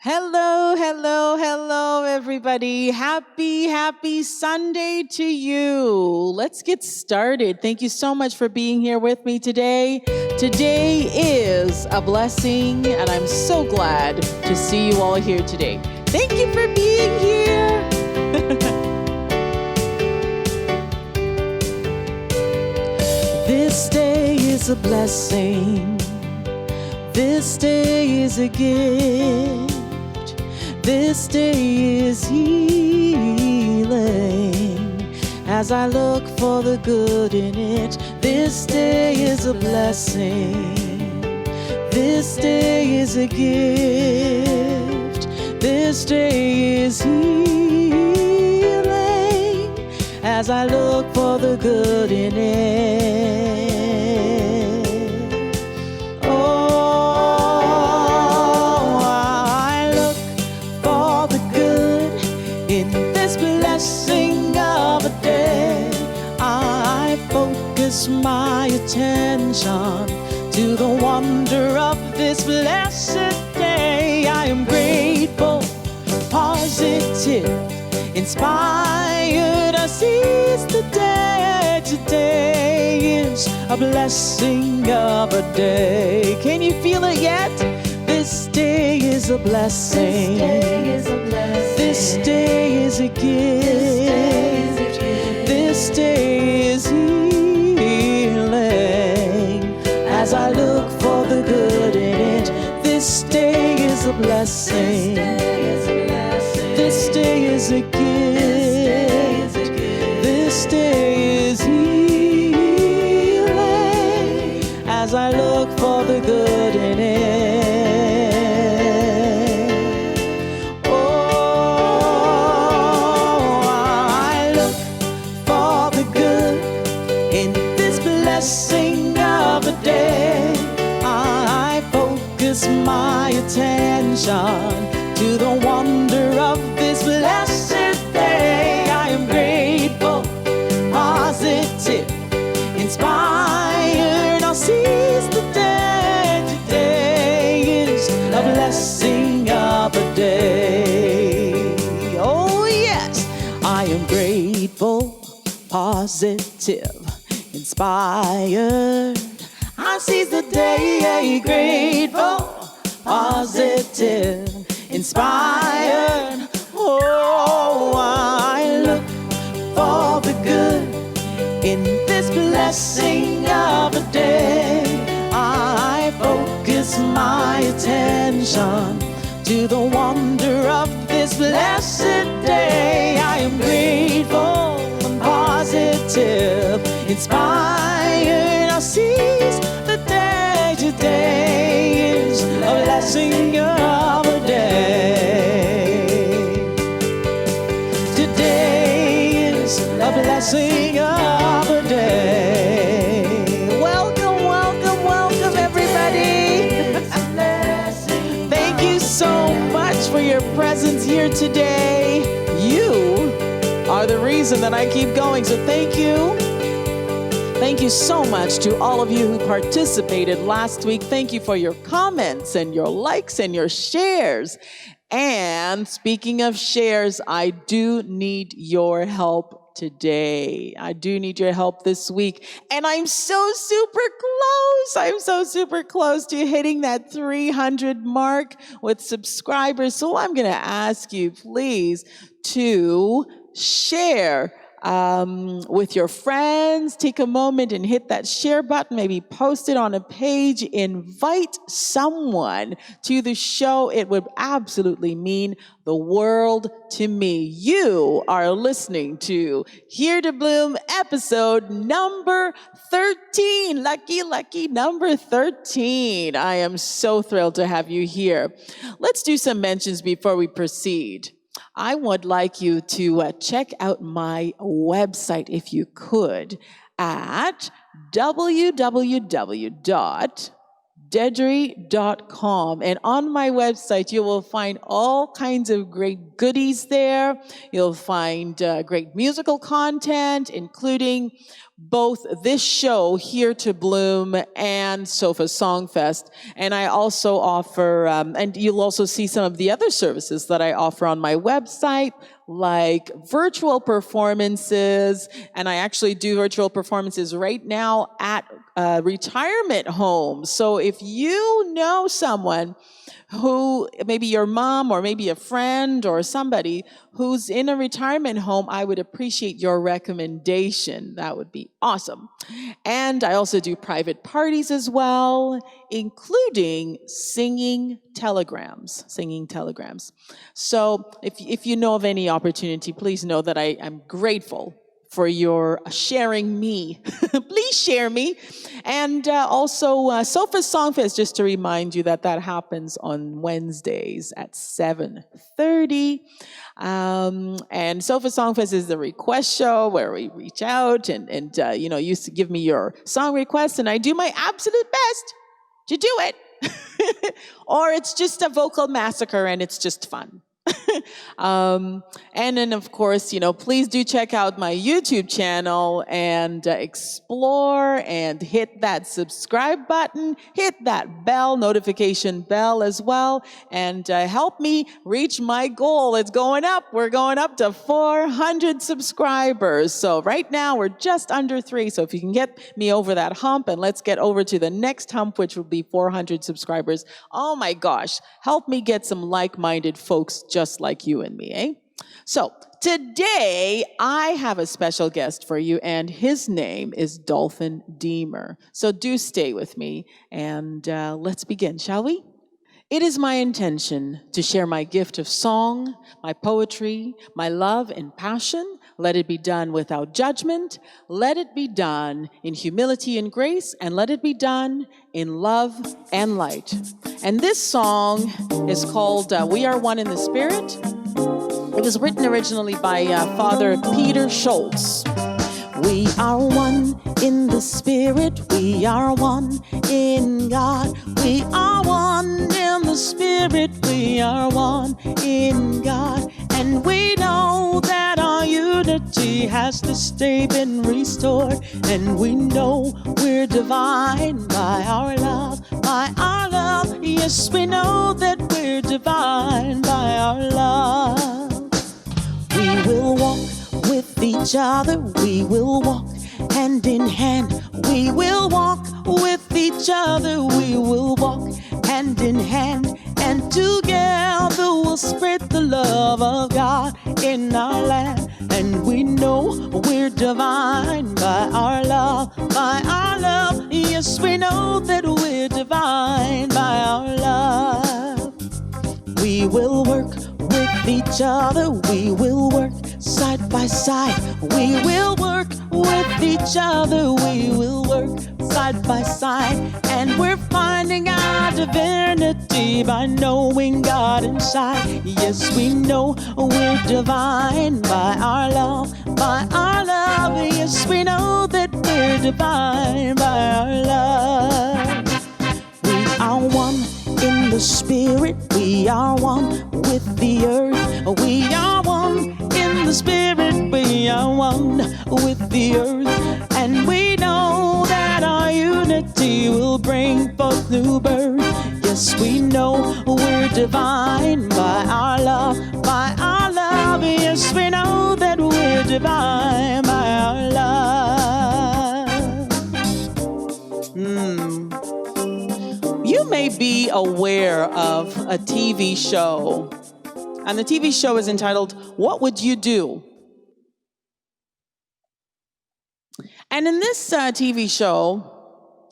Hello, hello, hello, everybody. Happy Sunday to you. Let's get started. Thank you so much for being here with me today. Today is a blessing, and I'm so glad to see you all here today. Thank you for being here. This day is a blessing. This day is a gift. This day is healing. As I look for the good in it, this day is a blessing. This day is a gift. This day is healing. As I look for the good in it. My attention to the wonder of this blessed day. I am grateful, positive, inspired. I seize the day. Today is a blessing of a day. Can you feel it yet? This day is a blessing. This day is a gift. This day is healing. As I look for the good in it, this day is a blessing. This day is a gift. This day is healing. As I look for the good in it. Oh, I look for the good in this blessing of a day. I focus my attention to the wonder of this blessed day. I am grateful, positive, inspired. I'll seize the day. Today is a blessing of a day. Oh yes, I am grateful, positive, inspired. I seize the day, grateful, positive, inspired. Oh, I look for the good in this blessing of a day. I focus my attention to the wonder of this blessed day. I am grateful and positive, inspired. I'll seize the day. Today is a blessing of a day. Today is a blessing of a day. Welcome, welcome, welcome, everybody. Thank you so much for your presence here today. You are the reason that I keep going, so thank you. Thank you so much to all of you who participated last week. Thank you for your comments and your likes and your shares. And speaking of shares, I do need your help today. I do need your help this week. And I'm so super close. I'm so super close to hitting that 300 mark with subscribers. So I'm going to ask you, please, to share with your friends. Take a moment and hit that share button, maybe post it on a page, invite someone to the show. It would absolutely mean the world to me. You are listening to Here to Bloom episode number 13. Lucky number 13. I am so thrilled to have you here. Let's do some mentions before we proceed. I would like you to check out my website, if you could, at www.deidrey.com. And on my website, you will find all kinds of great goodies there. You'll find great musical content, including both this show, Here to Bloom, and Sofa Songfest. And I also offer, and you'll also see some of the other services that I offer on my website, like virtual performances. And I actually do virtual performances right now at retirement homes. So if you know someone who, maybe your mom or maybe a friend or somebody who's in a retirement home, I would appreciate your recommendation. That would be awesome. And I also do private parties as well, including singing telegrams. So if you know of any opportunity, please know that I am grateful for your sharing me. Please share me. And also Sofa Songfest, just to remind you that happens on Wednesdays at 7:30. And Sofa Songfest is the request show where we reach out and you used to give me your song requests, and I do my absolute best to do it. Or it's just a vocal massacre and it's just fun. And then, of course, please do check out my YouTube channel and explore and hit that subscribe button, hit that notification bell as well, and help me reach my goal. It's going up. We're going up to 400 subscribers. So right now we're just under 3. So if you can get me over that hump, and let's get over to the next hump, which will be 400 subscribers. Oh my gosh, help me get some like-minded folks just like you and me, eh? So today I have a special guest for you, and his name is Dolphin Deemer. So do stay with me, and let's begin, shall we? It is my intention to share my gift of song, my poetry, my love and passion. Let it be done without judgment. Let it be done in humility and grace, and let it be done in love and light. And this song is called We Are One in the Spirit. It was written originally by Father Peter Scholtes. We are one in the Spirit, we are one in God. We are one in the Spirit, we are one in God. And we know that our unity has this day been restored. And we know we're divine by our love, by our love. Yes, we know that we're divine by our love. We will walk with each other, we will walk hand in hand. We will walk with each other, we will walk hand in hand. And together we'll spread the love of God in our land. And we know we're divine by our love, by our love. Yes, we know that we're divine by our love. We will work with each other, we will work side by side. We will work with each other, we will work side by side. And we're finding our divinity by knowing God inside. Yes, we know we're divine by our love, by our love. Yes, we know that we're divine by our love. We are one in the Spirit, we are one with the earth. We are one in the Spirit, we are one with the earth. And we know that our unity will bring forth new birth. Yes, we know we're divine by our love, by our love. Yes, we know that we're divine by our love. You may be aware of a TV show, and the TV show is entitled, What Would You Do? And in this TV show,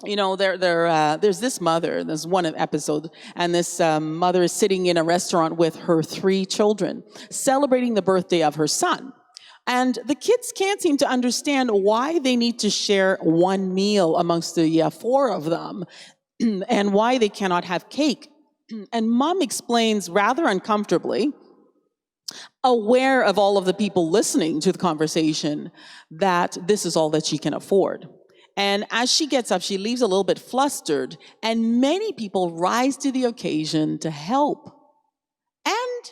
there's this mother, there's one episode, and this mother is sitting in a restaurant with her 3 children, celebrating the birthday of her son. And the kids can't seem to understand why they need to share one meal amongst the 4 of them, and why they cannot have cake. And mom explains rather uncomfortably, aware of all of the people listening to the conversation, that this is all that she can afford. And as she gets up, she leaves a little bit flustered, and many people rise to the occasion to help. And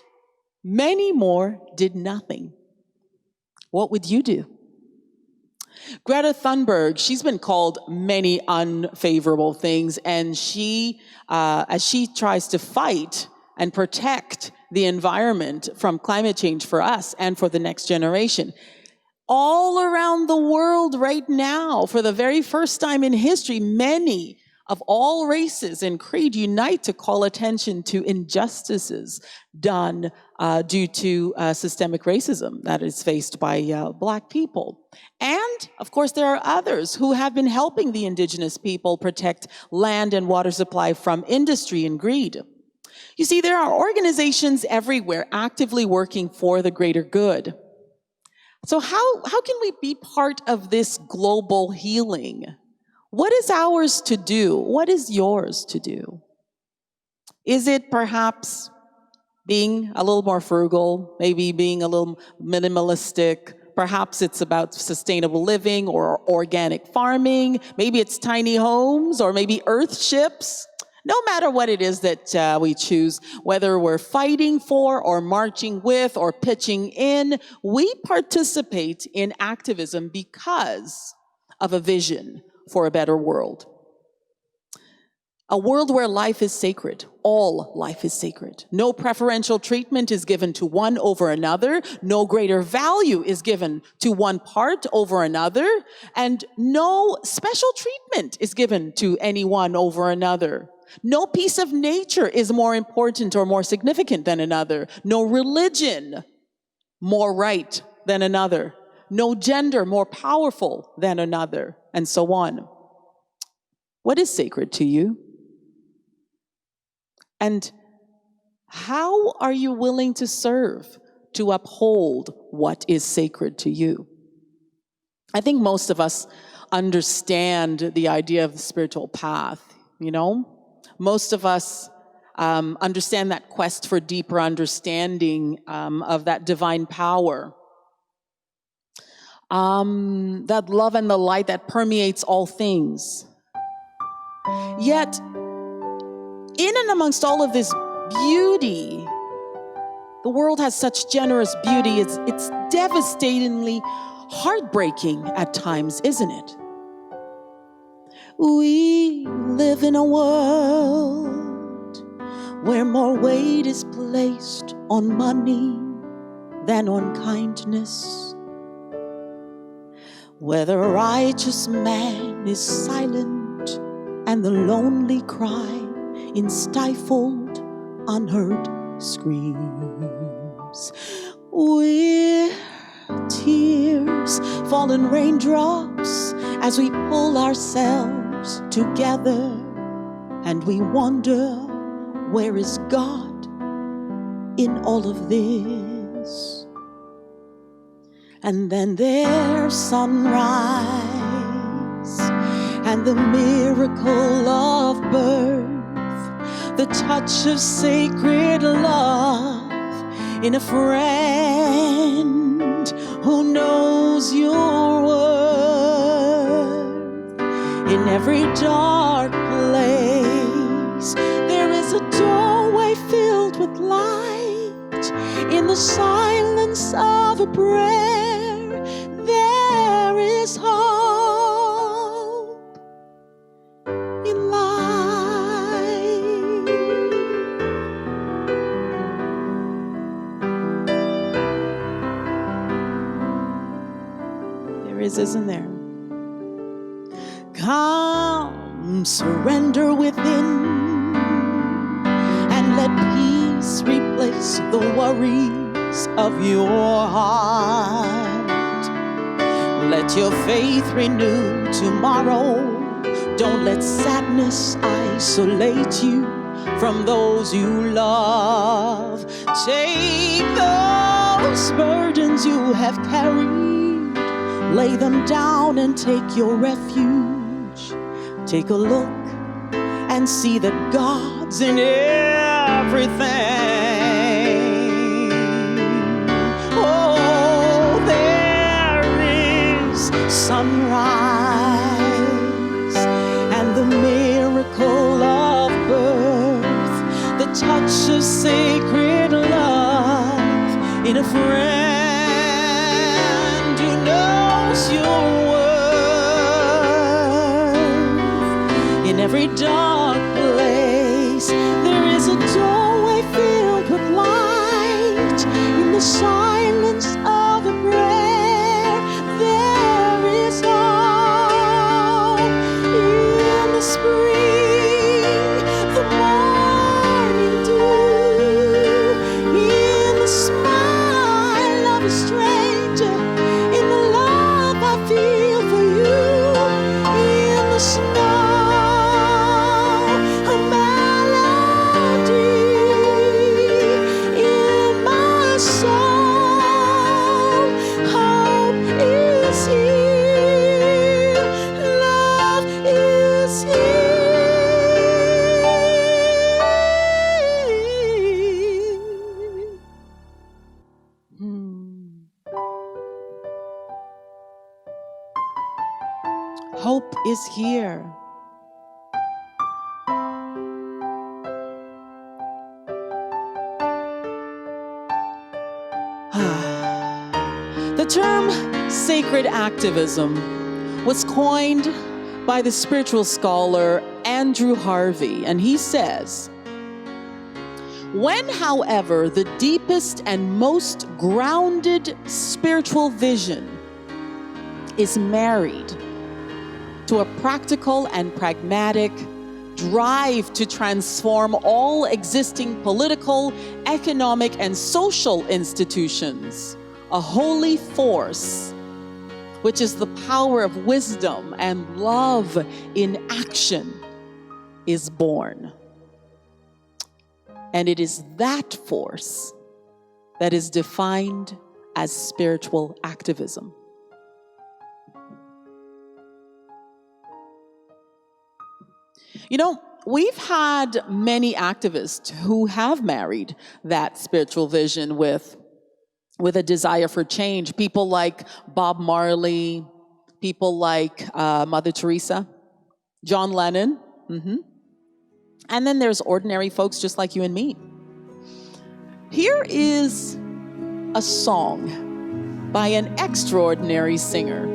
many more did nothing. What would you do? Greta Thunberg, she's been called many unfavorable things, and she, as she tries to fight and protect the environment from climate change for us and for the next generation, all around the world right now, for the very first time in history, many of all races and creed unite to call attention to injustices done due to systemic racism that is faced by Black people. And, of course, there are others who have been helping the indigenous people protect land and water supply from industry and greed. You see, there are organizations everywhere actively working for the greater good. So how can we be part of this global healing? What is ours to do? What is yours to do? Is it perhaps being a little more frugal, maybe being a little minimalistic? Perhaps it's about sustainable living or organic farming. Maybe it's tiny homes or maybe earth ships. No matter what it is that we choose, whether we're fighting for or marching with or pitching in, we participate in activism because of a vision for a better world. A world where life is sacred. All life is sacred. No preferential treatment is given to one over another. No greater value is given to one part over another. And no special treatment is given to anyone over another. No piece of nature is more important or more significant than another. No religion more right than another. No gender more powerful than another, and so on. What is sacred to you? And how are you willing to serve to uphold what is sacred to you? I think most of us understand the idea of the spiritual path, you know? Most of us understand that quest for deeper understanding of that divine power. That love and the light that permeates all things. Yet, in and amongst all of this beauty, the world has such generous beauty, it's devastatingly heartbreaking at times, isn't it? We live in a world where more weight is placed on money than on kindness. Where the righteous man is silent and the lonely cry in stifled, unheard screams. We're tears, fallen raindrops as we pull ourselves together, and we wonder, where is God in all of this? And then there's sunrise and the miracle of birth, the touch of sacred love in a friend who knows your worth. In every dark place, there is a doorway filled with light. In the silence of a prayer, there is hope in life. There is, isn't there? Come, surrender within, and let peace replace the worries of your heart. Let your faith renew tomorrow. Don't let sadness isolate you from those you love. Take those burdens you have carried, lay them down and take your refuge. Take a look and see that God's in everything. Oh, there is sunrise and the miracle of birth, the touch of sacred love in a friend who knows your worth. dark place, there is a doorway filled with light. In the silence of a prayer, there is hope. In the spring, the morning dew, in the smile of a stranger, in the love I feel for you, in the snow, a melody in my soul. Hope is here, love is here. Hope is here. The term sacred activism was coined by the spiritual scholar Andrew Harvey, and he says, when, however, the deepest and most grounded spiritual vision is married to a practical and pragmatic drive to transform all existing political, economic, and social institutions, a holy force, which is the power of wisdom and love in action, is born. And it is that force that is defined as spiritual activism. You know, we've had many activists who have married that spiritual vision with a desire for change. People like Bob Marley, people like Mother Teresa, John Lennon. And then there's ordinary folks just like you and me. Here is a song by an extraordinary singer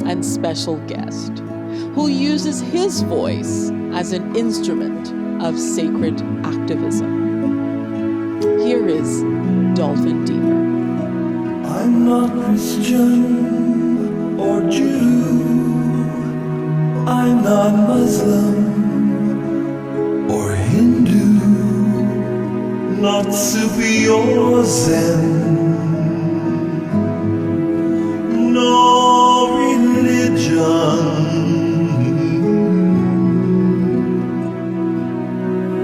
and special guest who uses his voice as an instrument of sacred activism. Here is Dolphin Fist. I'm not Christian or Jew. I'm not Muslim or Hindu. Not Sufi or Zen. No religion.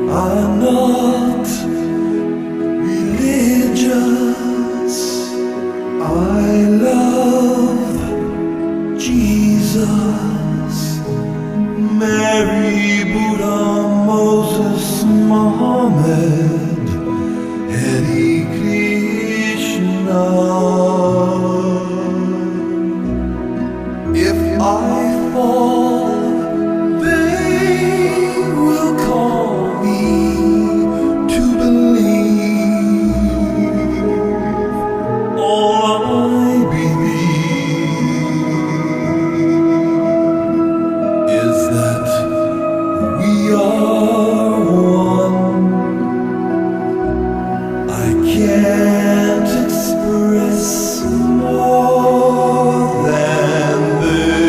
I'm not religious. I love Jesus, Mary, Buddha, Moses, Muhammad, Hare Krishna. If I fall, they will call me to believe. All I believe is that we are one. I can't express more than this.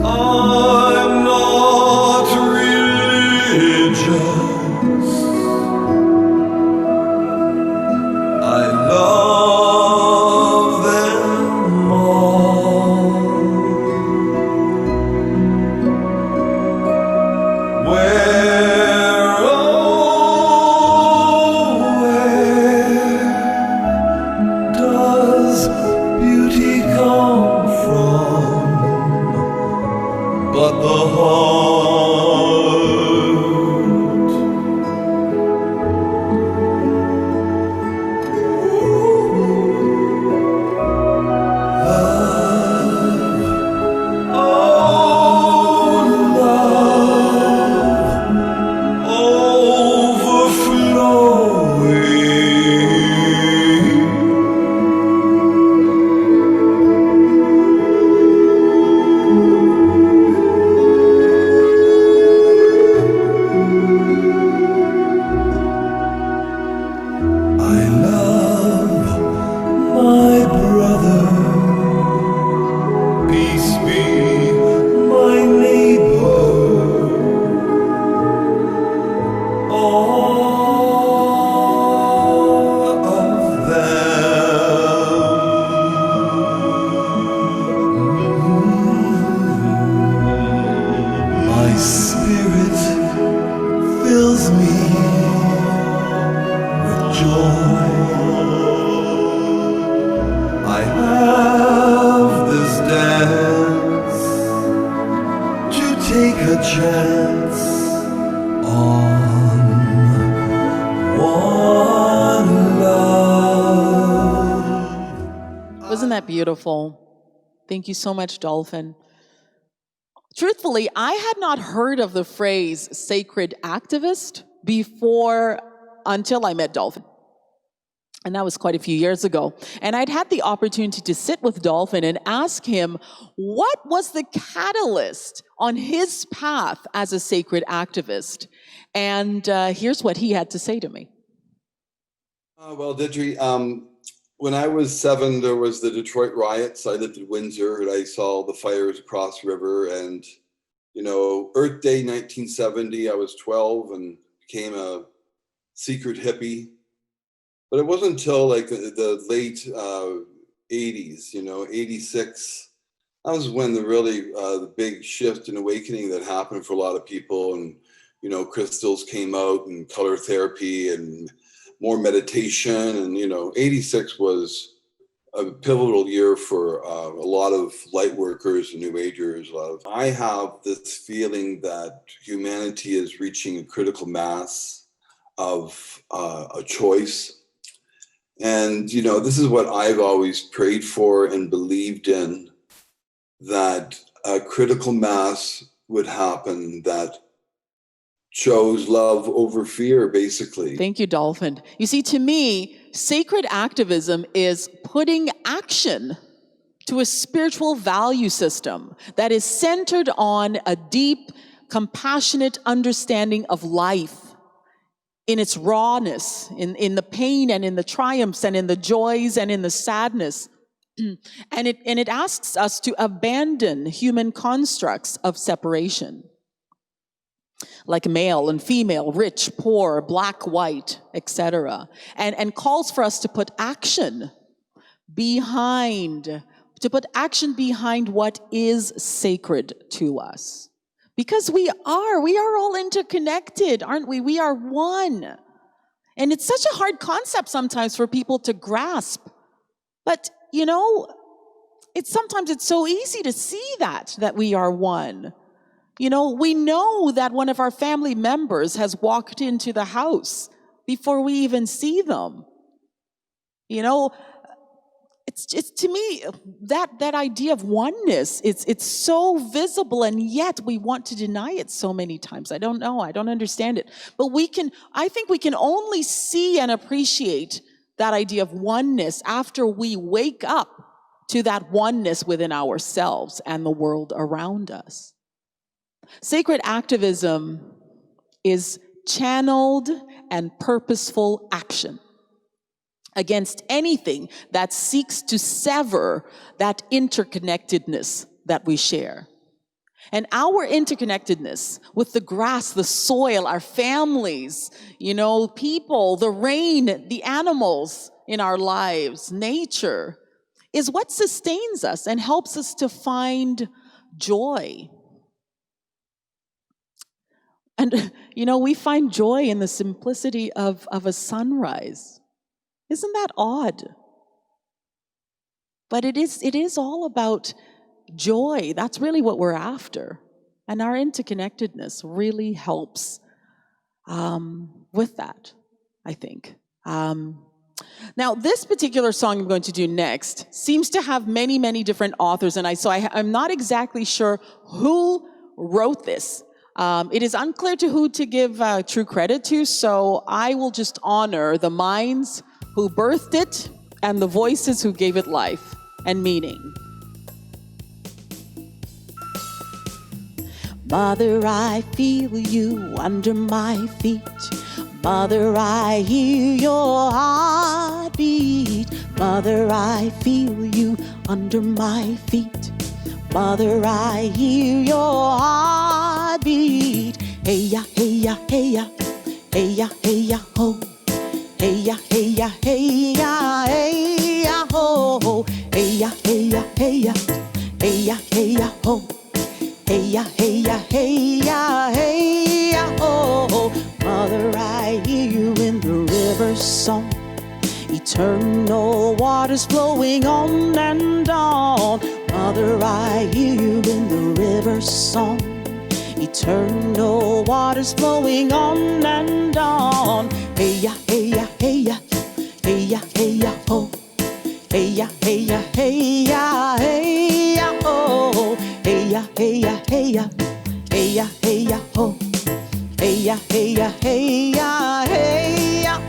I'm not religious. I love them all. Where, oh, all of them. My spirit fills me with joy. I have this dance to take a chance on one love. Wasn't that beautiful? Thank you so much, Dolphin. Truthfully, I had not heard of the phrase sacred activist until I met Dolphin. And that was quite a few years ago. And I'd had the opportunity to sit with Dolphin and ask him what was the catalyst on his path as a sacred activist. And here's what he had to say to me. Well, Deidrey, when I was 7, there was the Detroit riots. I lived in Windsor and I saw the fires across the river. And, Earth Day 1970, I was 12 and became a secret hippie. But it wasn't until like the late 80s, 86. That was when the big shift and awakening that happened for a lot of people. And, crystals came out and color therapy and more meditation. And, 86 was a pivotal year for a lot of light workers and new agers. I have this feeling that humanity is reaching a critical mass of a choice. And, this is what I've always prayed for and believed in, that a critical mass would happen that chose love over fear, basically. Thank you, Dolphin. You see, to me, sacred activism is putting action to a spiritual value system that is centered on a deep, compassionate understanding of life in its rawness, in the pain and in the triumphs and in the joys and in the sadness. And it asks us to abandon human constructs of separation, like male and female, rich, poor, black, white, etc. And calls for us to put action behind what is sacred to us. Because we are all interconnected, aren't we? We are one. And it's such a hard concept sometimes for people to grasp. But, sometimes it's so easy to see that we are one. We know that one of our family members has walked into the house before we even see them. It's to me, that idea of oneness, it's so visible, and yet we want to deny it so many times. I don't know. I don't understand it. But I think we can only see and appreciate that idea of oneness after we wake up to that oneness within ourselves and the world around us. Sacred activism is channeled and purposeful action against anything that seeks to sever that interconnectedness that we share. And our interconnectedness with the grass, the soil, our families, people, the rain, the animals in our lives, nature, is what sustains us and helps us to find joy. And, we find joy in the simplicity of a sunrise. Isn't that odd? But it is all about joy. That's really what we're after. And our interconnectedness really helps with that, I think. Now, this particular song I'm going to do next seems to have many, many different authors, and I'm not exactly sure who wrote this. It is unclear to who to give true credit to, so I will just honor the minds who birthed it and the voices who gave it life and meaning. Mother, I feel you under my feet. Mother, I hear your heartbeat. Mother, I feel you under my feet. Mother, I hear your heartbeat. Hey ya, hey ya, hey ya. hey ya, ho. Hey ya, hey ya, ho. Hey ya, ho. Hey ya, ho. Mother, I hear you in the river's song. Eternal waters flowing on and on. Mother, I hear you in the river's song. Eternal waters flowing on and on. Hey ya, ho. Hey ya, ho. Hey ya, ho. Hey ya,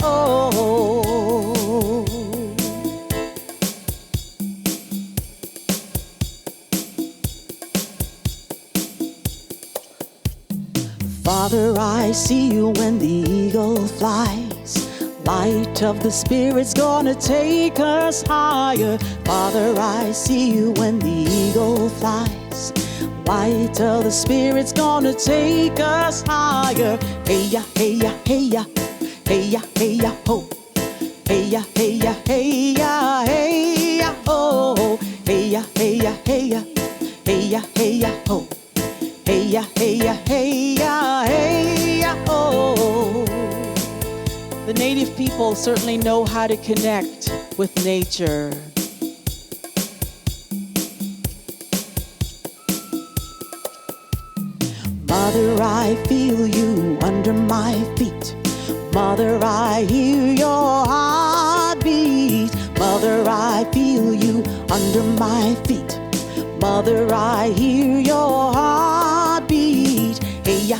ho. Father, I see you when the eagle flies. Light of the Spirit's gonna take us higher. Father, I see you when the eagle flies. Light of the Spirit's gonna take us higher. Hey ya, ho. Hey ya, ho. Hey ya, ho. Hey ya, ho. The native people certainly know how to connect with nature. Mother, I feel you under my feet. Mother, I hear your heartbeat. Mother, I feel you under my feet. Mother, I hear your heartbeat. Hey ya, ho.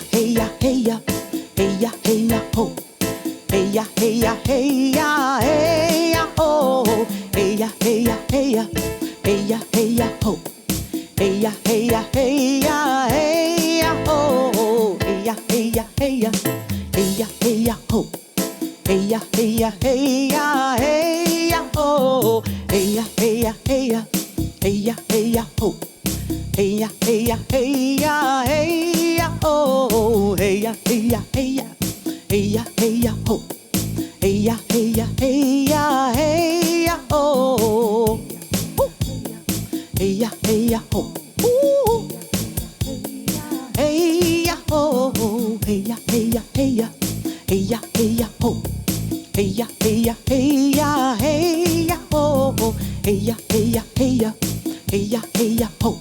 Hey ya, ho. Hey ya, ho. Hey ya, ho. Hey ya, ho. Hey ya, ho. Hey ya, ho. Hey ya, ho. Hey ya, ho. Hey ya, ho. Hey ya, ho. Hey ya, ho. Hey ya, ho.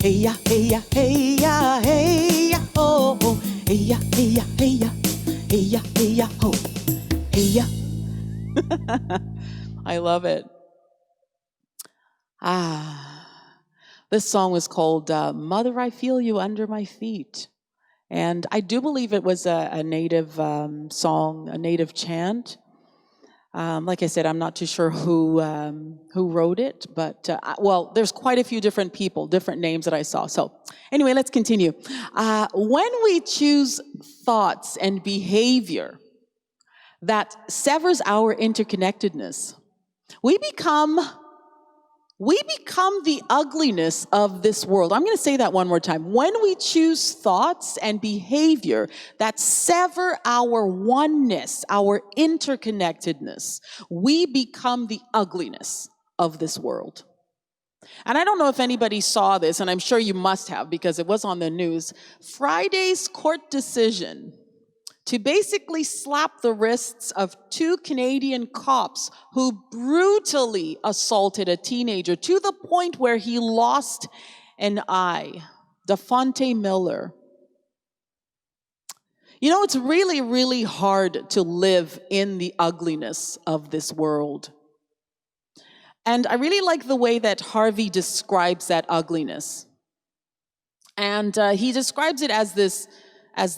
Hey ya, ho. Hey ya, ho. Hey ya, ho. Hey ya, ho. Hey ya. I love it. This song was called Mother, I Feel You Under My Feet. And I do believe it was a native song, a native chant. Like I said, I'm not too sure who wrote it, but well, there's quite a few different people, different names that I saw. So anyway, let's continue. When we choose thoughts and behavior that severs our interconnectedness, we become the ugliness of this world. I'm going to say that one more time. When we choose thoughts and behavior that sever our oneness, our interconnectedness, we become the ugliness of this world. And I don't know if anybody saw this, and I'm sure you must have because it was on the news. Friday's court decision to basically slap the wrists of 2 Canadian cops who brutally assaulted a teenager to the point where he lost an eye. DeFonte Miller. You know, it's really, really hard to live in the ugliness of this world. And I really like the way that Harvey describes that ugliness. And he describes it as the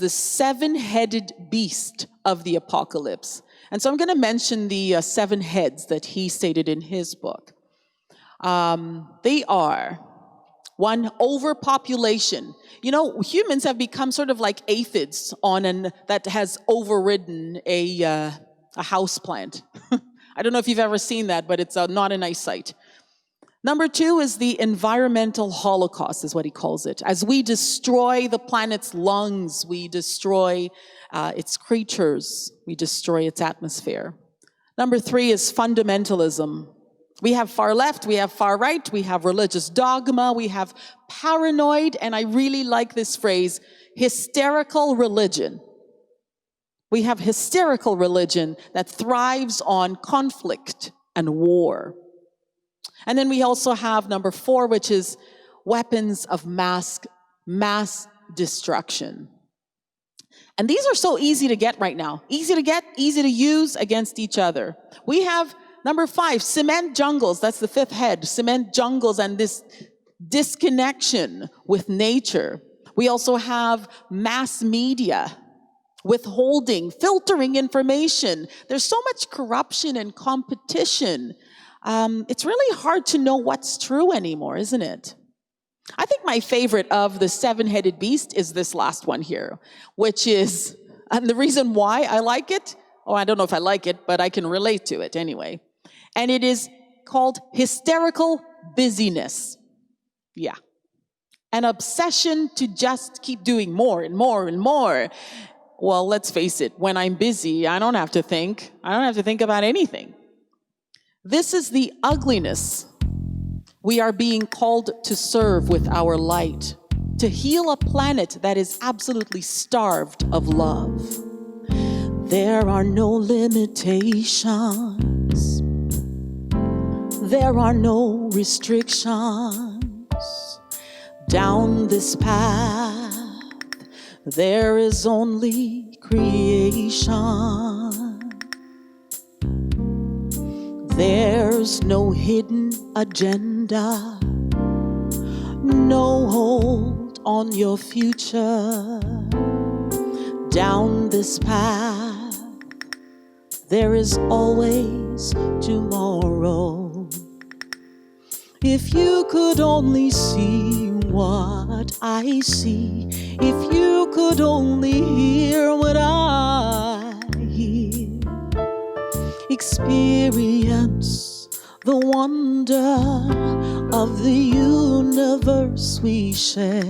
7-headed beast of the apocalypse. And so I'm going to mention the 7 heads that he stated in his book. They are, 1, overpopulation. You know, humans have become sort of like aphids that has overridden a house plant. I don't know if you've ever seen that, but it's not a nice sight. Number 2 is the environmental holocaust, is what he calls it. As we destroy the planet's lungs, we destroy its creatures, we destroy its atmosphere. Number 3 is fundamentalism. We have far left, we have far right, we have religious dogma, we have paranoid, and I really like this phrase, hysterical religion. We have hysterical religion that thrives on conflict and war. And then we also have number 4, which is weapons of mass destruction. And these are so easy to get right now. Easy to get, easy to use against each other. We have number 5, cement jungles. That's the 5th head. Cement jungles and this disconnection with nature. We also have mass media, withholding, filtering information. There's so much corruption and competition. It's really hard to know what's true anymore, isn't it? I think my favorite of the 7-headed beast is this last one here, which is, and the reason why I like it, I don't know if I like it, but I can relate to it anyway. And it is called hysterical busyness. Yeah. An obsession to just keep doing more and more and more. Well, let's face it, when I'm busy, I don't have to think. I don't have to think about anything. This is the ugliness we are being called to serve with our light, to heal a planet that is absolutely starved of love. There are no limitations. There are no restrictions. Down this path, there is only creation. There's no hidden agenda, no hold on your future. Down this path, there is always tomorrow. If you could only see what I see, if you could only hear what I hear, experience the wonder of the universe we share.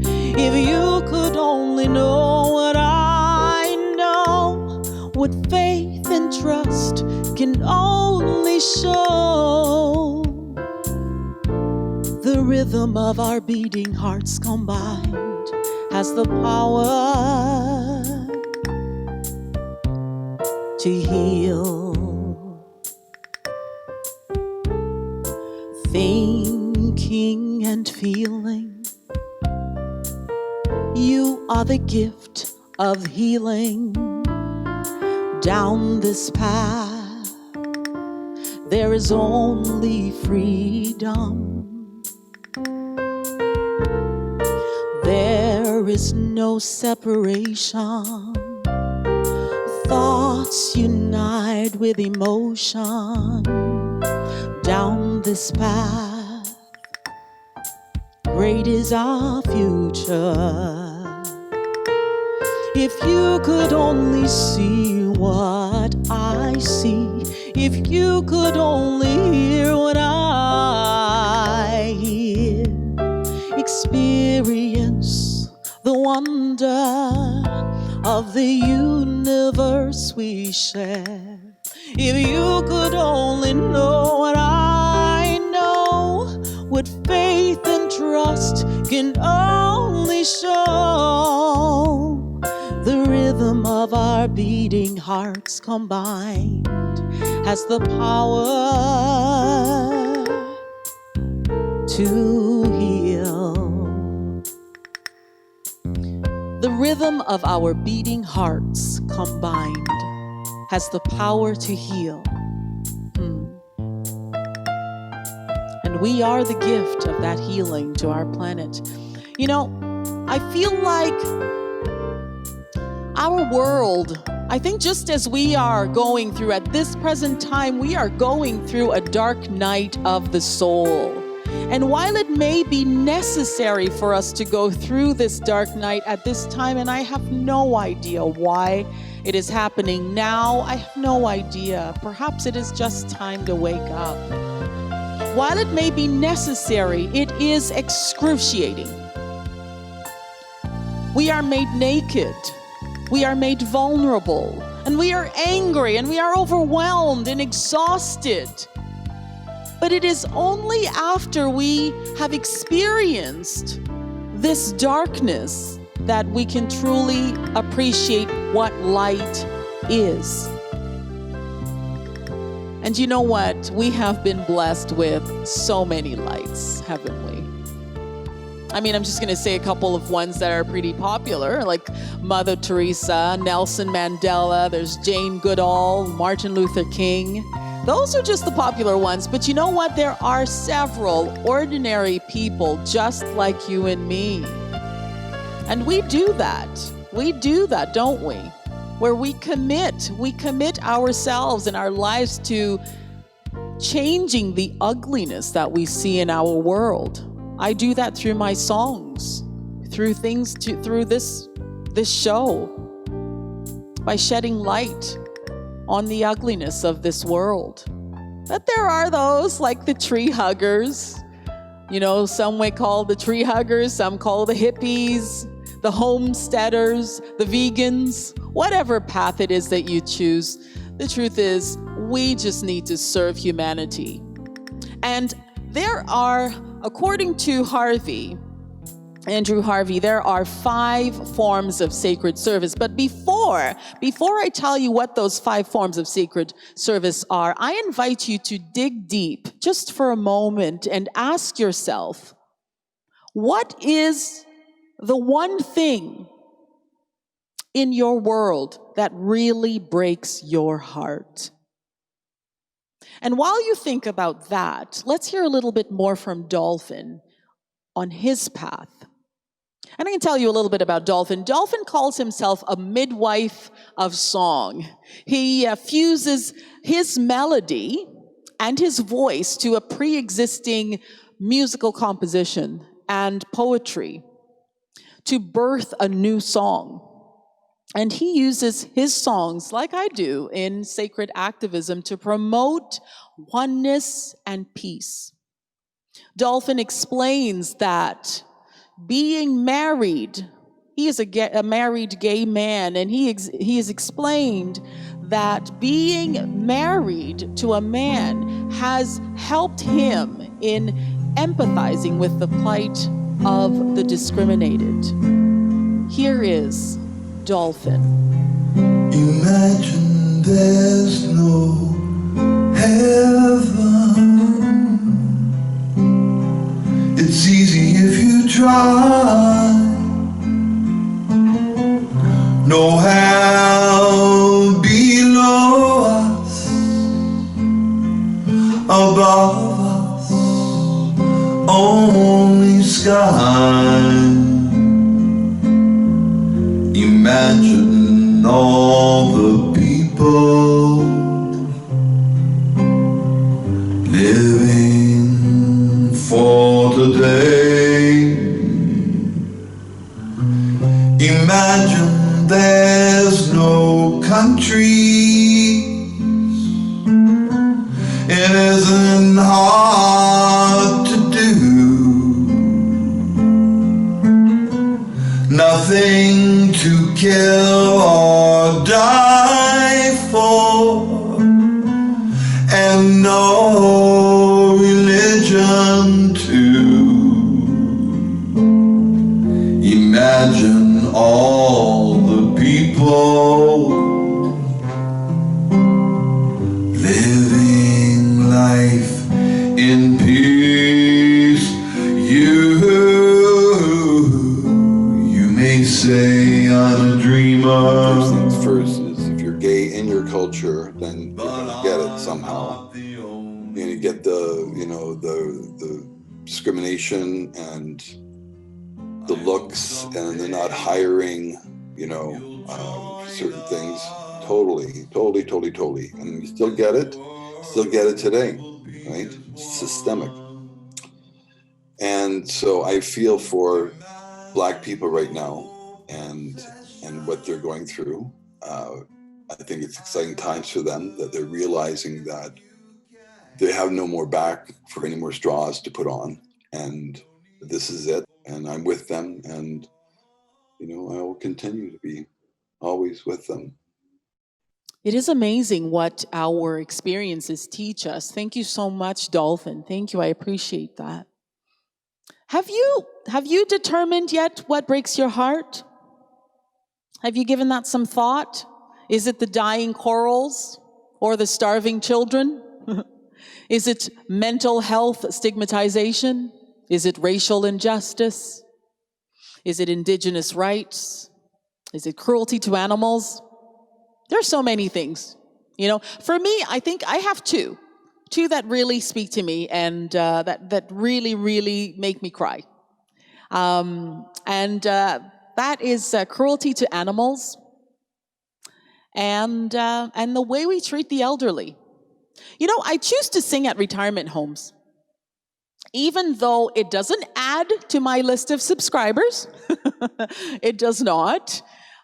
If you could only know what I know, what faith and trust can only show. The rhythm of our beating hearts combined has the power to heal. Thinking and feeling, you are the gift of healing. Down this path, there is only freedom. There is no separation. Thoughts unite with emotion. Down this path, great is our future. If you could only see what I see, if you could only hear what I hear, experience the wonder of the universe we share. If you could only know what I know, what faith and trust can only show. The rhythm of our beating hearts combined has the power to heal. The rhythm of our beating hearts combined has the power to heal. And we are the gift of that healing to our planet. You know, I feel like our world, I think just as we are going through at this present time, we are going through a dark night of the soul. And while it may be necessary for us to go through this dark night at this time, and I have no idea why it is happening now, I have no idea. Perhaps it is just time to wake up. While it may be necessary, it is excruciating. We are made naked, we are made vulnerable, and we are angry, and we are overwhelmed and exhausted. But it is only after we have experienced this darkness that we can truly appreciate what light is. And you know what? We have been blessed with so many lights, haven't we? I mean, I'm just going to say a couple of ones that are pretty popular, like Mother Teresa, Nelson Mandela, there's Jane Goodall, Martin Luther King. Those are just the popular ones. But you know what? There are several ordinary people just like you and me. And we do that. We do that, don't we? Where we commit ourselves and our lives to changing the ugliness that we see in our world. I do that through my songs, through this show, by shedding light on the ugliness of this world. But there are those like the tree huggers. You know, some may call the tree huggers, some call the hippies, the homesteaders, the vegans, whatever path it is that you choose. The truth is, we just need to serve humanity. And there are, according to Andrew Harvey, there are 5 forms of sacred service. But before I tell you what those 5 forms of sacred service are, I invite you to dig deep just for a moment and ask yourself, what is the one thing in your world that really breaks your heart? And while you think about that, let's hear a little bit more from Dolphin on his path. And I can tell you a little bit about Dolphin. Dolphin calls himself a midwife of song. He fuses his melody and his voice to a pre-existing musical composition and poetry to birth a new song. And he uses his songs, like I do in Sacred Activism, to promote oneness and peace. Dolphin explains that being married, he is a married gay man, and he has explained that being married to a man has helped him in empathizing with the plight of the discriminated. Here is Dolphin. Imagine there's no heaven. It's easy if you try. No hell below us, above us, only sky. Imagine all the people living for today. Imagine there's no countries. It isn't hard to do. Nothing to kill or die for, and no religion too. Imagine all the people living life in peace. You may say I'm a dreamer. First things first is if you're gay in your culture, then you're gonna get it somehow. And you get the discrimination and the looks, and they're not hiring, certain things. Totally. And you still get it today, right? It's systemic. And so I feel for Black people right now and what they're going through. I think it's exciting times for them, that they're realizing that they have no more back for any more straws to put on. And this is it. And I'm with them. And, I will continue to be always with them. It is amazing what our experiences teach us. Thank you so much, Dolphin. Thank you. I appreciate that. Have you determined yet what breaks your heart? Have you given that some thought? Is it the dying corals or the starving children? Is it mental health stigmatization? Is it racial injustice? Is it indigenous rights? Is it cruelty to animals? There are so many things. For me, I think I have two that really speak to me and that really, really make me cry. That is cruelty to animals and the way we treat the elderly. I choose to sing at retirement homes, even though it doesn't add to my list of subscribers. It does not.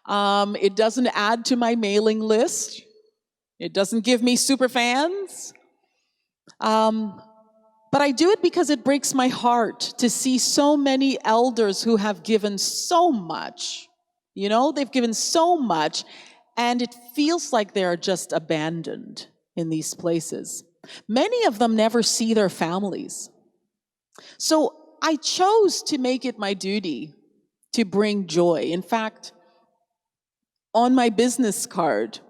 It doesn't add to my mailing list. It doesn't give me super fans. But I do it because it breaks my heart to see so many elders who have given so much. They've given so much, and it feels like they are just abandoned in these places. Many of them never see their families. So I chose to make it my duty to bring joy. In fact, on my business card,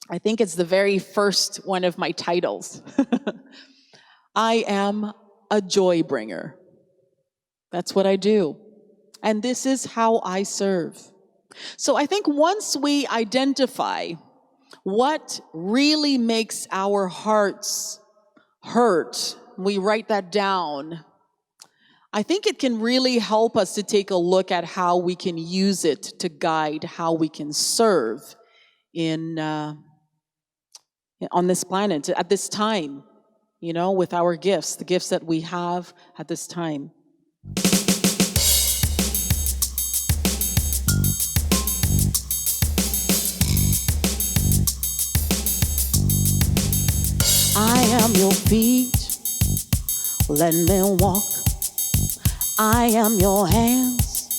I think it's the very first one of my titles. I am a joy bringer. That's what I do. And this is how I serve. So I think once we identify what really makes our hearts hurt, we write that down, I think it can really help us to take a look at how we can use it to guide how we can serve on this planet at this time, with our gifts, the gifts that we have at this time. I am your feet, let me walk. I am your hands,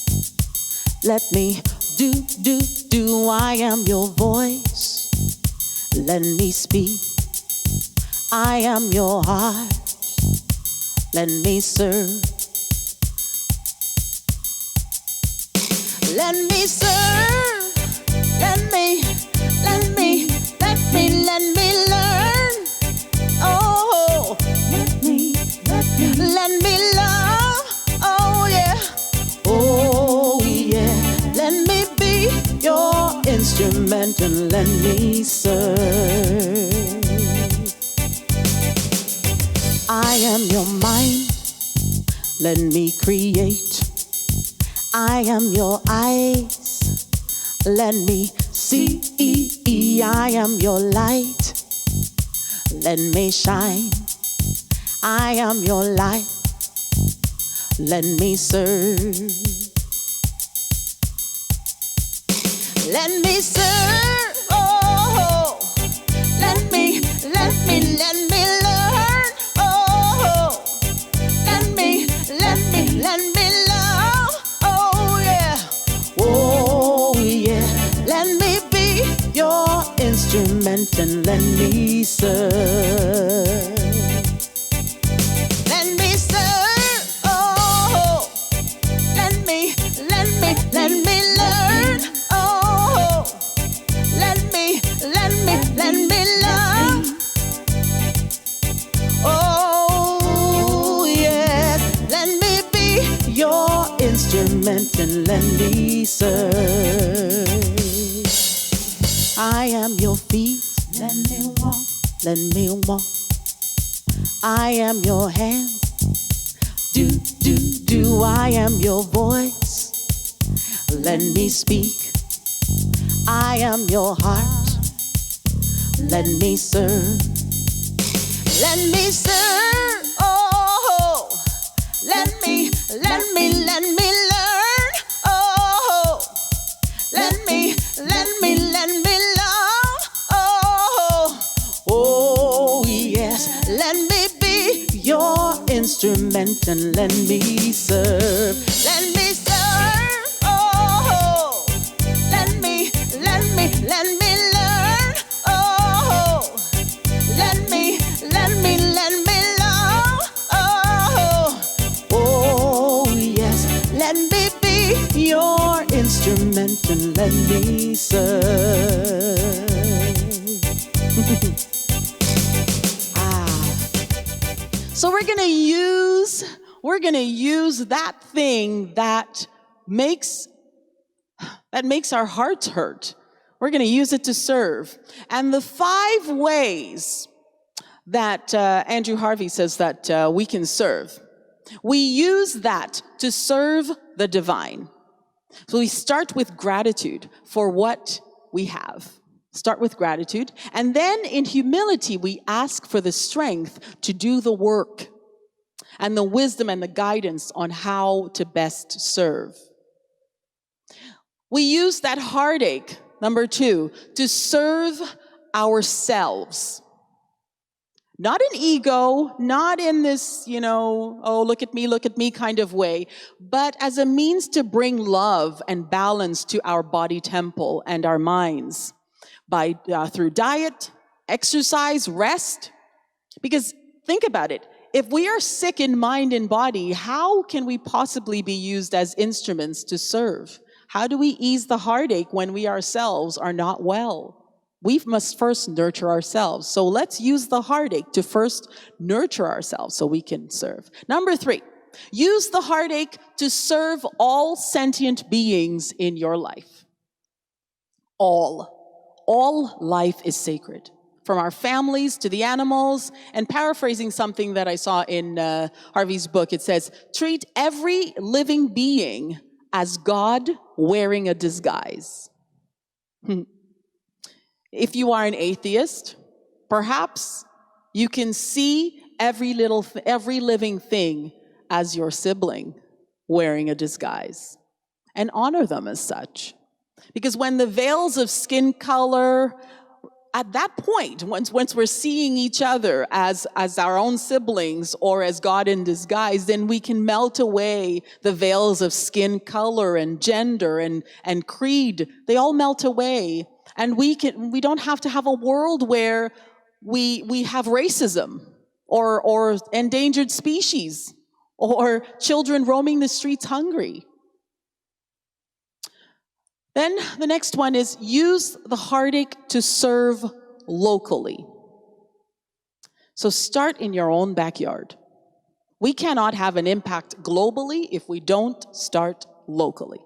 let me do. I am your voice, let me speak. I am your heart, let me serve. Let me serve, let me learn. Oh, let me love. Oh yeah. Let me be your instrument and let me serve. I am your mind, let me create. I am your eyes, let me see. I am your light, let me shine. I am your light, let me serve. Let me serve, oh, let me learn, oh, let me love, oh yeah, let me be your instrument and let me serve. Let me serve, oh, let me learn, oh, let me love, oh yes, let me be your instrument and let me serve. I am your feet, let me walk. I am your hands, do. I am your voice, let me speak. I am your heart, let me serve. Let me serve, oh, let me learn, oh, let me love, oh yes, let Let me be your instrument and let me serve. Let me serve. Oh, let me learn. Oh, let me love. Oh, yes. Let me be your instrument and let me serve. So we're gonna use that thing that makes our hearts hurt. We're gonna use it to serve. And the 5 ways that Andrew Harvey says that we can serve, we use that to serve the divine. So we start with gratitude for what we have. Start with gratitude. And then in humility, we ask for the strength to do the work and the wisdom and the guidance on how to best serve. We use that heartache, number 2, to serve ourselves. Not in ego, not in this, oh, look at me kind of way, but as a means to bring love and balance to our body temple and our minds through diet, exercise, rest. Because think about it. If we are sick in mind and body, how can we possibly be used as instruments to serve? How do we ease the heartache when we ourselves are not well? We must first nurture ourselves. So let's use the heartache to first nurture ourselves so we can serve. Number 3, use the heartache to serve all sentient beings in your life. All life is sacred. From our families to the animals. And paraphrasing something that I saw in Harvey's book, it says, treat every living being as God wearing a disguise. If you are an atheist, perhaps you can see every living thing as your sibling wearing a disguise and honor them as such. Because when the veils of skin color, at that point, once we're seeing each other as our own siblings or as God in disguise, then we can melt away the veils of skin color and gender and creed. They all melt away. And we don't have to have a world where we have racism or endangered species or children roaming the streets hungry. Then the next one is use the heartache to serve locally. So start in your own backyard. We cannot have an impact globally if we don't start locally.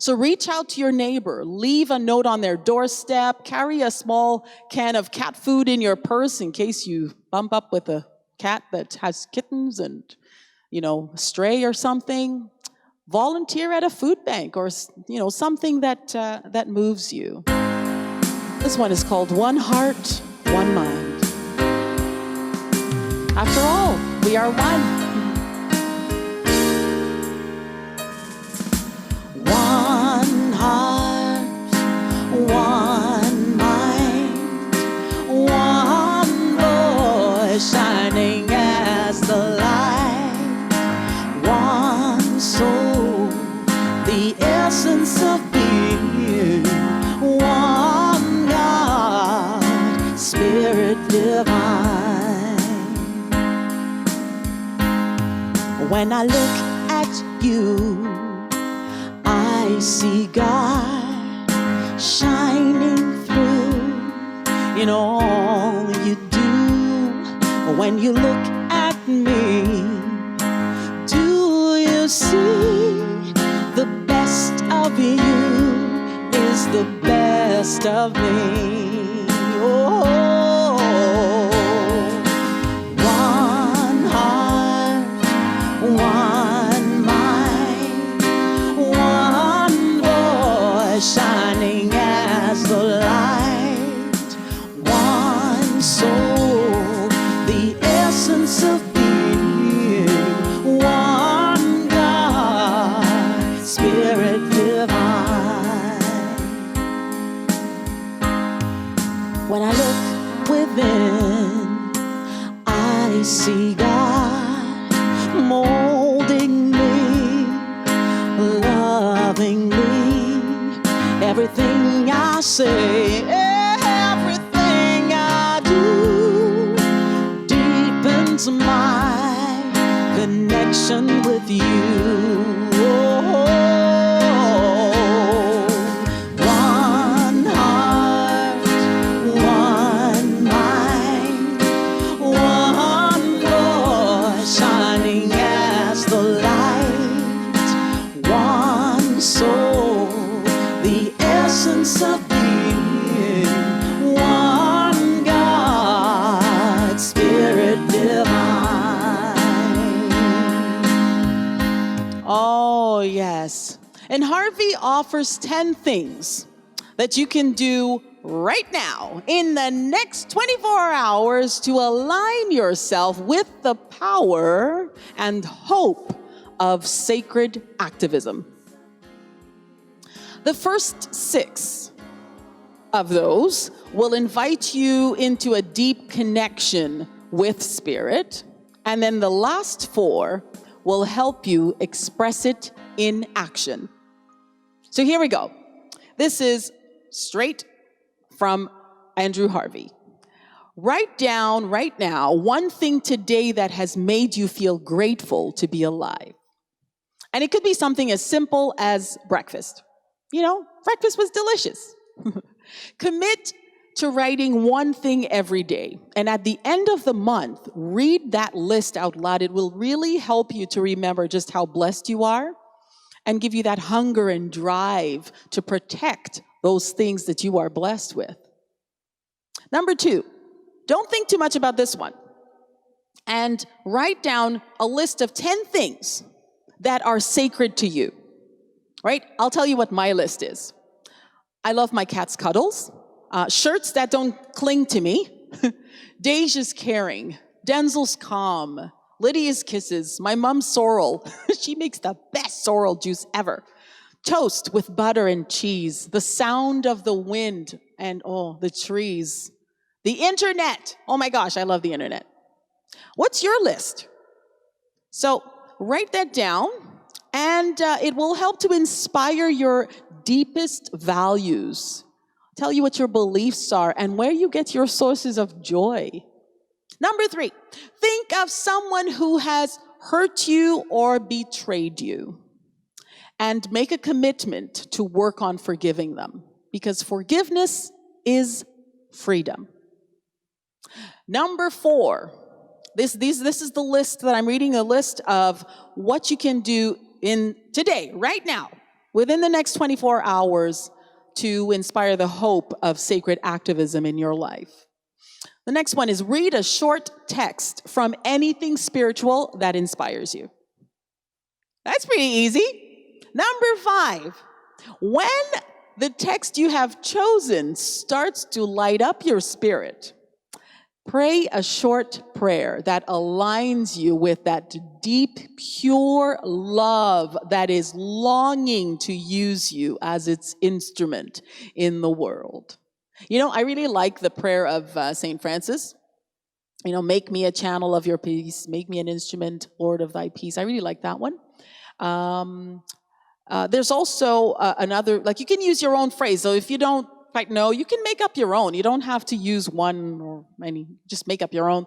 So reach out to your neighbor, leave a note on their doorstep, carry a small can of cat food in your purse in case you bump up with a cat that has kittens and, stray or something. Volunteer at a food bank or, something that moves you. This one is called One Heart, One Mind. After all, we are one. One heart, one mind, one voice shining as the light, one soul, the essence of being, one God, Spirit divine. When I look at you, I see God shining through in all you do. When you look at me, do you see the best of you is the best of me? Oh, one heart, one mind, one voice shining as the light, one soul, the essence of being, one God, Spirit divine. When I look within, I I see God molding me, loving me. Everything I say, everything I do deepens my connection with you. One heart, one mind, one Lord, shining as the light, one soul, the essence of being, one God, Spirit divine. Oh, yes. And Harvey offers 10 things that you can do right now in the next 24 hours to align yourself with the power and hope of sacred activism. The first 6 of those will invite you into a deep connection with spirit, and then the last 4 will help you express it in action. So here we go. This is straight from Andrew Harvey. Write down right now one thing today that has made you feel grateful to be alive. And it could be something as simple as breakfast. You know, breakfast was delicious. Commit to writing one thing every day. And at the end of the month, read that list out loud. It will really help you to remember just how blessed you are and give you that hunger and drive to protect those things that you are blessed with. Number 2, don't think too much about this one. And write down a list of 10 things that are sacred to you. Right? I'll tell you what my list is. I love my cat's cuddles, shirts that don't cling to me, Deja's caring, Denzel's calm, Lydia's kisses, my mom's sorrel. She makes the best sorrel juice ever. Toast with butter and cheese, the sound of the wind and the trees. The internet. Oh my gosh, I love the internet. What's your list? So write that down. And it will help to inspire your deepest values. Tell you what your beliefs are and where you get your sources of joy. Number 3, think of someone who has hurt you or betrayed you. And make a commitment to work on forgiving them. Because forgiveness is freedom. Number 4, this is the list that I'm reading, a list of what you can do in today, right now, within the next 24 hours to inspire the hope of sacred activism in your life. The next one is read a short text from anything spiritual that inspires you. That's pretty easy. Number 5, when the text you have chosen starts to light up your spirit, pray a short prayer that aligns you with that deep, pure love that is longing to use you as its instrument in the world. You know, I really like the prayer of St. Francis. You know, make me a channel of your peace, make me an instrument, Lord of thy peace. I really like that one. There's also another, like you can use your own phrase. So if you don't quite know, you can make up your own. You don't have to use one or many, just make up your own.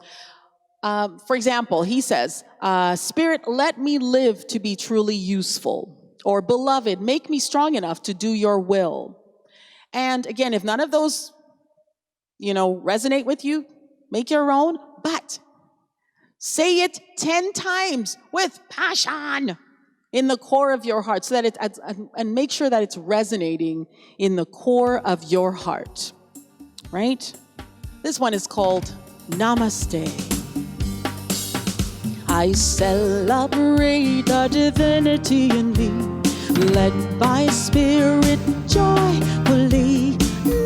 For example, he says, Spirit, let me live to be truly useful. Or beloved, make me strong enough to do your will. And again, if none of those, resonate with you, make your own, but say it 10 times with passion in the core of your heart, so that and make sure that it's resonating in the core of your heart, right? This one is called Namaste. I celebrate the divinity in me, led by spirit joyfully.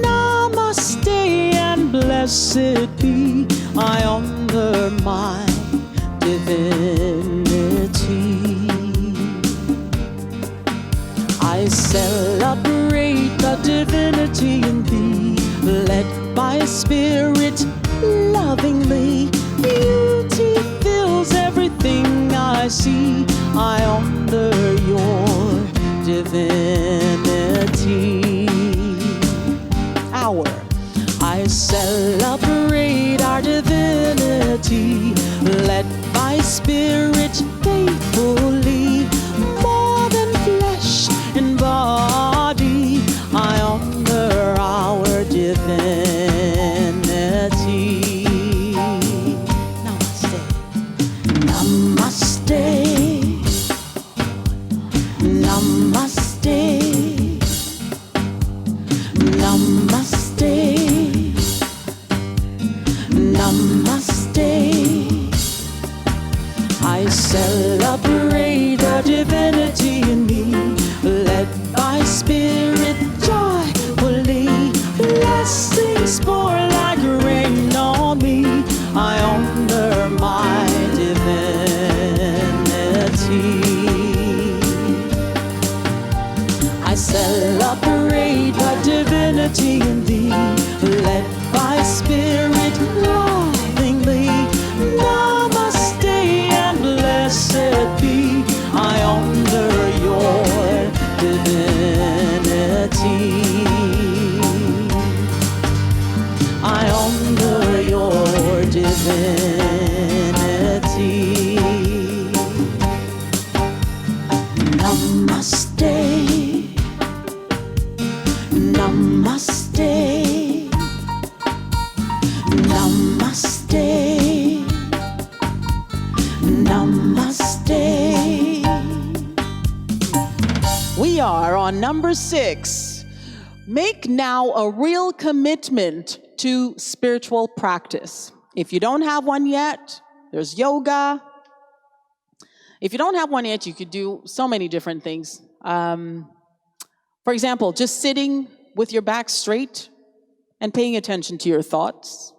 Namaste and blessed be, I honor my divinity. I celebrate the divinity in thee, led by spirit lovingly, beautiful. divinity, led by spirit faithfully, more than flesh and body, I honor our divinity. Namaste. Namaste. Namaste. Namaste. Namaste. I celebrate the divinity in me, led by spirit joyfully, blessings pour like rain on me, I honor my divinity. I celebrate the divinity in thee, led by spirit lovingly. Namaste and blessed be, I honor your divinity. I honor your divinity. Namaste. Namaste. Namaste. Namaste. We are on number 6. Make now a real commitment to spiritual practice. If you don't have one yet, there's yoga. If you don't have one yet, you could do so many different things. For example, just sitting with your back straight and paying attention to your thoughts.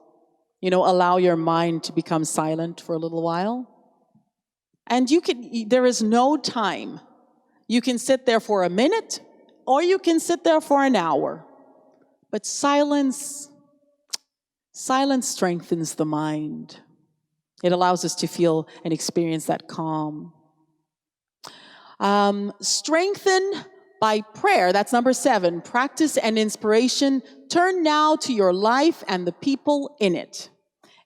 You know, allow your mind to become silent for a little while. And there is no time. You can sit there for a minute, or you can sit there for an hour. But silence strengthens the mind. It allows us to feel and experience that calm. Strengthen by prayer, that's number 7. Practice and inspiration. Turn now to your life and the people in it.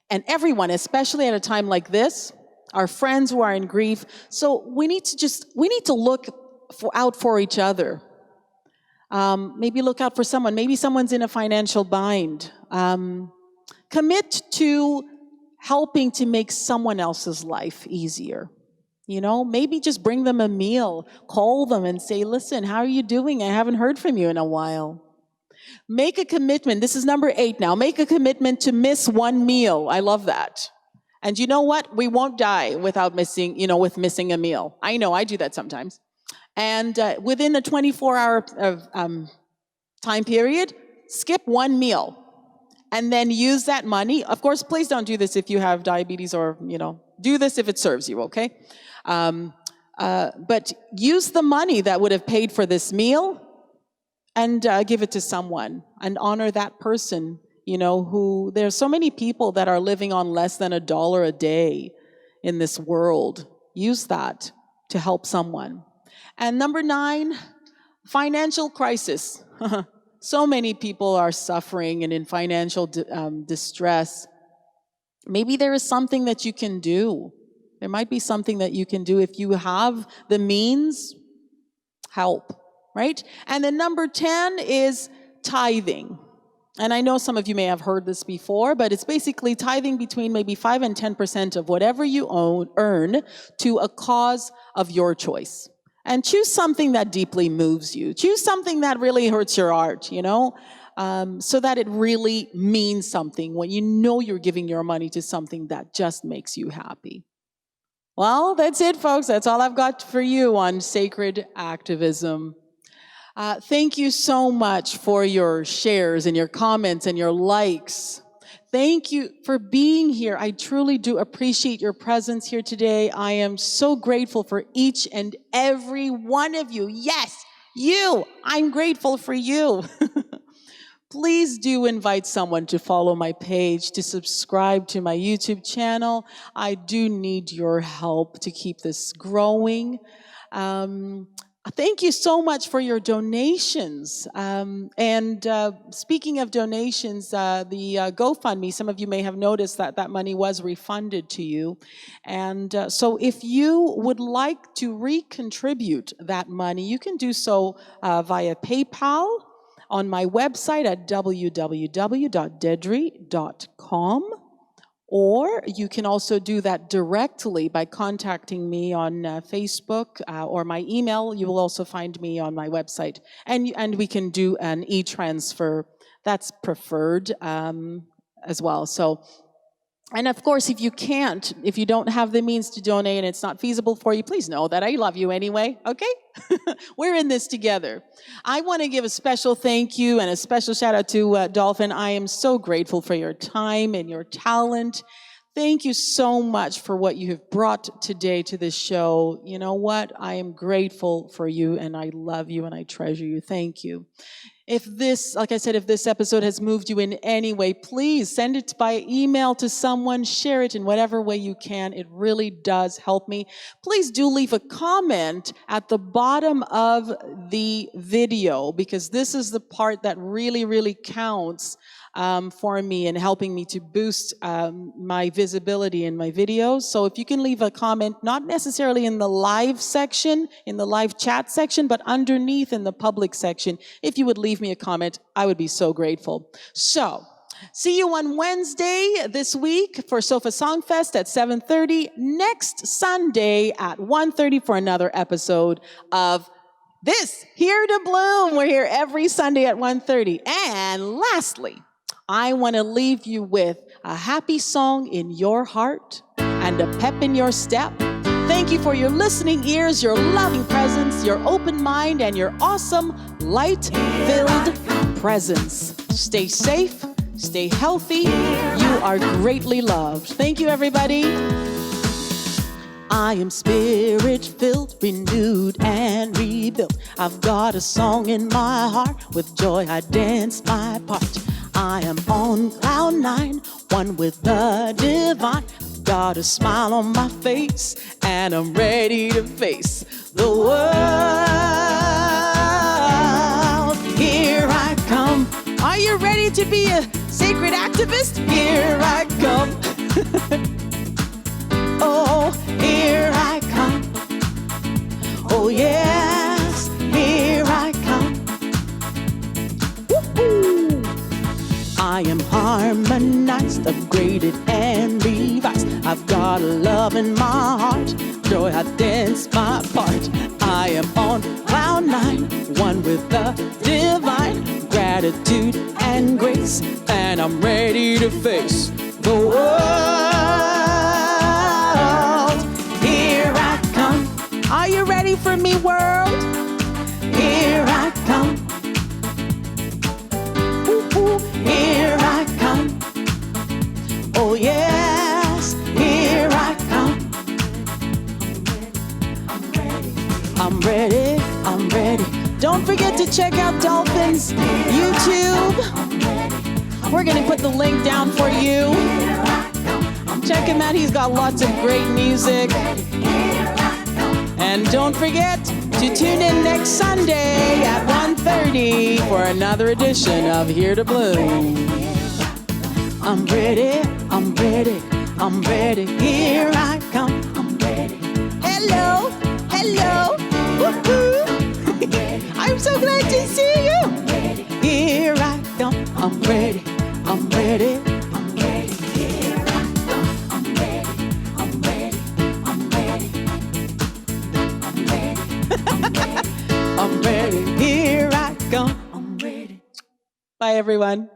And everyone, especially at a time like this, our friends who are in grief. So we need to look out for each other. Maybe look out for someone. Maybe someone's in a financial bind. Commit to helping to make someone else's life easier. You know, maybe just bring them a meal, call them and say, listen, how are you doing? I haven't heard from you in a while. Make a commitment. This is number 8 now. Make a commitment to miss one meal. I love that. And you know what? We won't die without missing a meal. I know, I do that sometimes. And within a 24-hour time period, skip one meal. And then use that money. Of course, please don't do this if you have diabetes or, do this if it serves you, okay? But use the money that would have paid for this meal and give it to someone and honor that person, who there's so many people that are living on less than $1 a day in this world. Use that to help someone. And number 9, financial crisis. So many people are suffering and in financial distress. Maybe there is something that you can do. There might be something that you can do if you have the means. Help, right? And then number 10 is tithing. And I know some of you may have heard this before, but it's basically tithing between maybe 5 and 10% of whatever you earn to a cause of your choice. And choose something that deeply moves you. Choose something that really hurts your heart, so that it really means something when you know you're giving your money to something that just makes you happy. Well, that's it, folks. That's all I've got for you on Sacred Activism. Thank you so much for your shares and your comments and your likes. Thank you for being here. I truly do appreciate your presence here today. I am so grateful for each and every one of you. Yes, you. I'm grateful for you. Please do invite someone to follow my page, to subscribe to my YouTube channel. I do need your help to keep this growing. Thank you so much for your donations. Speaking of donations, the GoFundMe, some of you may have noticed that that money was refunded to you. And so if you would like to recontribute that money, you can do so via PayPal on my website at www.deidrey.com. Or you can also do that directly by contacting me on Facebook or my email. You will also find me on my website. And we can do an e-transfer. That's preferred as well. So, and of course, if you don't have the means to donate and it's not feasible for you, please know that I love you anyway, okay? We're in this together. I want to give a special thank you and a special shout out to Dolphin. I am so grateful for your time and your talent. Thank you so much for what you have brought today to this show. You know what? I am grateful for you and I love you and I treasure you. Thank you. If this, like I said, if this episode has moved you in any way, please send it by email to someone, share it in whatever way you can. It really does help me. Please do leave a comment at the bottom of the video, because this is the part that really, really counts for me in helping me to boost my visibility in my videos. So if you can leave a comment, not necessarily in the live section, in the live chat section, but underneath in the public section, if you would leave me a comment, I would be so grateful. So, see you on Wednesday this week for Sofa Songfest at 7:30. Next Sunday at 1:30 for another episode of this Here to Bloom. We're here every Sunday at 1:30. And lastly, I want to leave you with a happy song in your heart and a pep in your step. Thank you for your listening ears, your loving presence, your open mind, and your awesome light-filled presence. Stay safe, stay healthy. You are greatly loved. Thank you, everybody. I am spirit-filled, renewed and rebuilt. I've got a song in my heart. With joy I dance my part. I am on cloud 9, one with the divine. Got a smile on my face, and I'm ready to face the world. Here I come. Are you ready to be a sacred activist? Here I come. Oh, here I come. Oh, yes, here I come. Woo-hoo. I am harmonized, upgraded, and revised. I've got love in my heart, joy I dance my part. I am on cloud 9, one with the divine. Gratitude and grace, and I'm ready to face the world. Here I come. Are you ready for me, world? Here I come. Ooh, here I come. Oh yes, here I come. I'm ready, I'm ready. Don't forget to check out Dolphin's YouTube. We're gonna put the link down for you. Check him out, he's got lots of great music. And don't forget to tune in next Sunday at 1:30 for another edition of Here to Bloom. I'm ready, I'm ready, I'm ready. Here I come. I'm ready. Hello, hello. Woo-hoo. I'm so glad to see you. Here I come. I'm ready, I'm ready. I'm ready. Here I come. I'm ready, I'm ready, I'm ready. I'm ready, I'm ready. I'm ready. Here I come. I'm ready. Bye, everyone.